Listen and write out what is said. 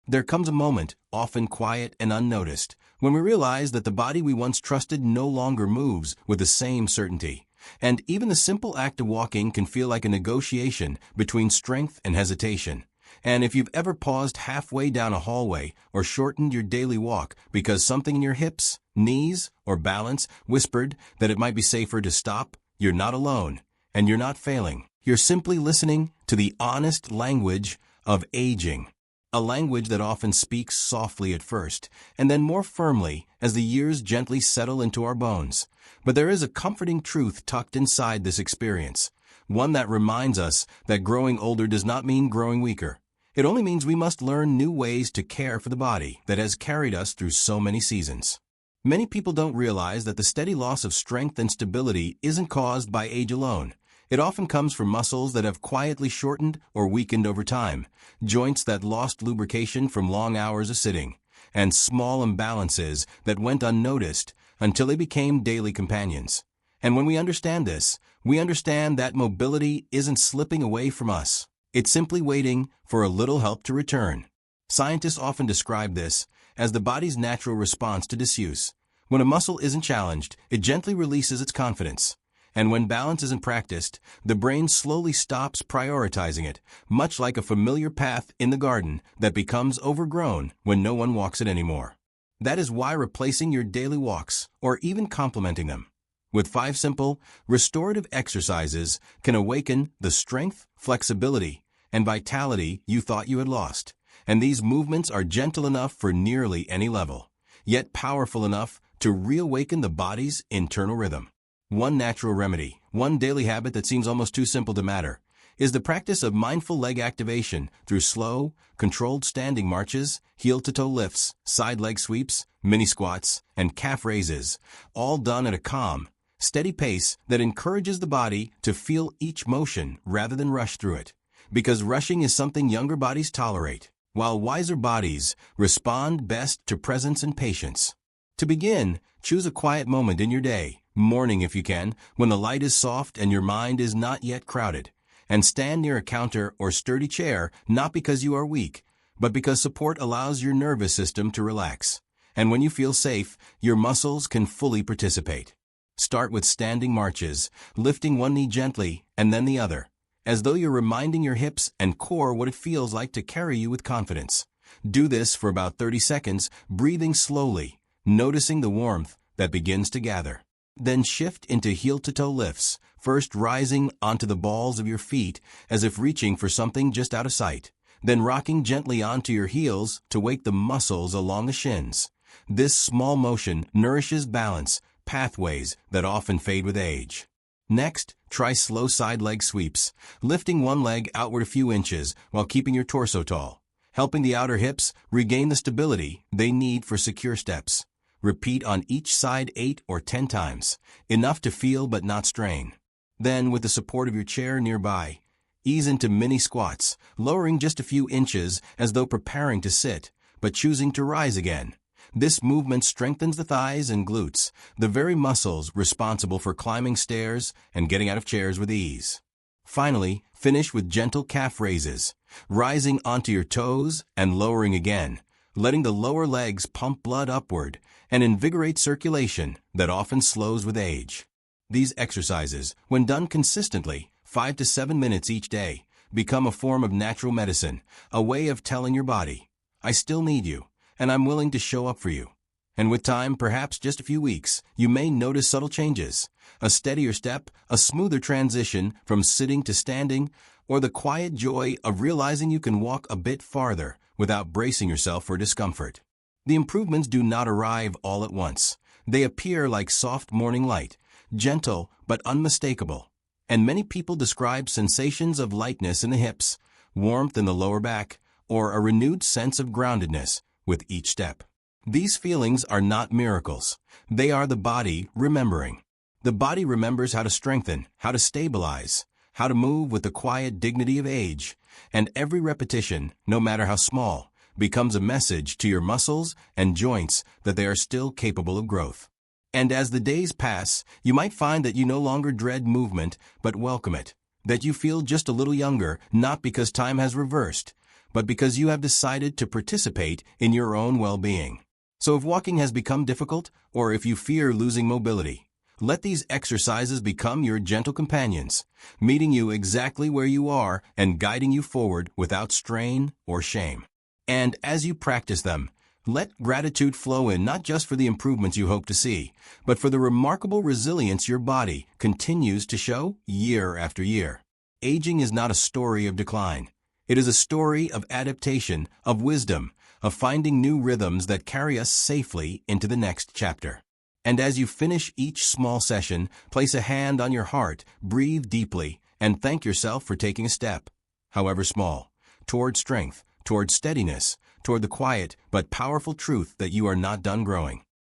There comes a moment, often quiet and unnoticed, when we realize that the body we once trusted no longer moves with the same certainty. And even the simple act of walking can feel like a negotiation between strength and hesitation. And if you've ever paused halfway down a hallway or shortened your daily walk because something in your hips, knees, or balance whispered that it might be safer to stop, you're not alone, and you're not failing. You're simply listening to the honest language of aging. A language that often speaks softly at first, and then more firmly as the years gently settle into our bones. But there is a comforting truth tucked inside this experience, one that reminds us that growing older does not mean growing weaker. It only means we must learn new ways to care for the body that has carried us through so many seasons. Many people don't realize that the steady loss of strength and stability isn't caused by age alone. It often comes from muscles that have quietly shortened or weakened over time, joints that lost lubrication from long hours of sitting, and small imbalances that went unnoticed until they became daily companions. And when we understand this, we understand that mobility isn't slipping away from us. It's simply waiting for a little help to return. Scientists often describe this as the body's natural response to disuse. When a muscle isn't challenged, it gently releases its confidence. And when balance isn't practiced, the brain slowly stops prioritizing it, much like a familiar path in the garden that becomes overgrown when no one walks it anymore. That is why replacing your daily walks, or even complementing them, with 5 simple, restorative exercises can awaken the strength, flexibility, and vitality you thought you had lost. And these movements are gentle enough for nearly any level, yet powerful enough to reawaken the body's internal rhythm. One natural remedy, one daily habit that seems almost too simple to matter, is the practice of mindful leg activation through slow, controlled standing marches, heel-to-toe lifts, side leg sweeps, mini squats, and calf raises, all done at a calm, steady pace that encourages the body to feel each motion rather than rush through it. Because rushing is something younger bodies tolerate, while wiser bodies respond best to presence and patience. To begin, choose a quiet moment in your day, morning if you can, when the light is soft and your mind is not yet crowded, and stand near a counter or sturdy chair not because you are weak, but because support allows your nervous system to relax. And when you feel safe, your muscles can fully participate. Start with standing marches, lifting one knee gently and then the other, as though you're reminding your hips and core what it feels like to carry you with confidence. Do this for about 30 seconds, breathing slowly, noticing the warmth that begins to gather. Then shift into heel-to-toe lifts, first rising onto the balls of your feet as if reaching for something just out of sight, then rocking gently onto your heels to wake the muscles along the shins. This small motion nourishes balance pathways that often fade with age. Next, try slow side leg sweeps, lifting one leg outward a few inches while keeping your torso tall, helping the outer hips regain the stability they need for secure steps. Repeat on each side 8 or 10 times, enough to feel but not strain. Then, with the support of your chair nearby, ease into mini squats, lowering just a few inches as though preparing to sit, but choosing to rise again. This movement strengthens the thighs and glutes, the very muscles responsible for climbing stairs and getting out of chairs with ease. Finally, finish with gentle calf raises, rising onto your toes and lowering again, letting the lower legs pump blood upward and invigorate circulation that often slows with age. These exercises, when done consistently, 5 to 7 minutes each day, become a form of natural medicine, a way of telling your body, I still need you, and I'm willing to show up for you. And with time, perhaps just a few weeks, you may notice subtle changes, a steadier step, a smoother transition from sitting to standing, or the quiet joy of realizing you can walk a bit farther without bracing yourself for discomfort. The improvements do not arrive all at once. They appear like soft morning light, gentle but unmistakable. And many people describe sensations of lightness in the hips, warmth in the lower back, or a renewed sense of groundedness with each step. These feelings are not miracles. They are the body remembering. The body remembers how to strengthen, how to stabilize, how to move with the quiet dignity of age. And every repetition, no matter how small, becomes a message to your muscles and joints that they are still capable of growth. And as the days pass, you might find that you no longer dread movement, but welcome it, that you feel just a little younger, not because time has reversed, but because you have decided to participate in your own well-being. So if walking has become difficult, or if you fear losing mobility, let these exercises become your gentle companions, meeting you exactly where you are and guiding you forward without strain or shame. And as you practice them, let gratitude flow in not just for the improvements you hope to see, but for the remarkable resilience your body continues to show year after year. Aging is not a story of decline. It is a story of adaptation, of wisdom, of finding new rhythms that carry us safely into the next chapter. And as you finish each small session, place a hand on your heart, breathe deeply, and thank yourself for taking a step, however small, toward strength, toward steadiness, toward the quiet but powerful truth that you are not done growing.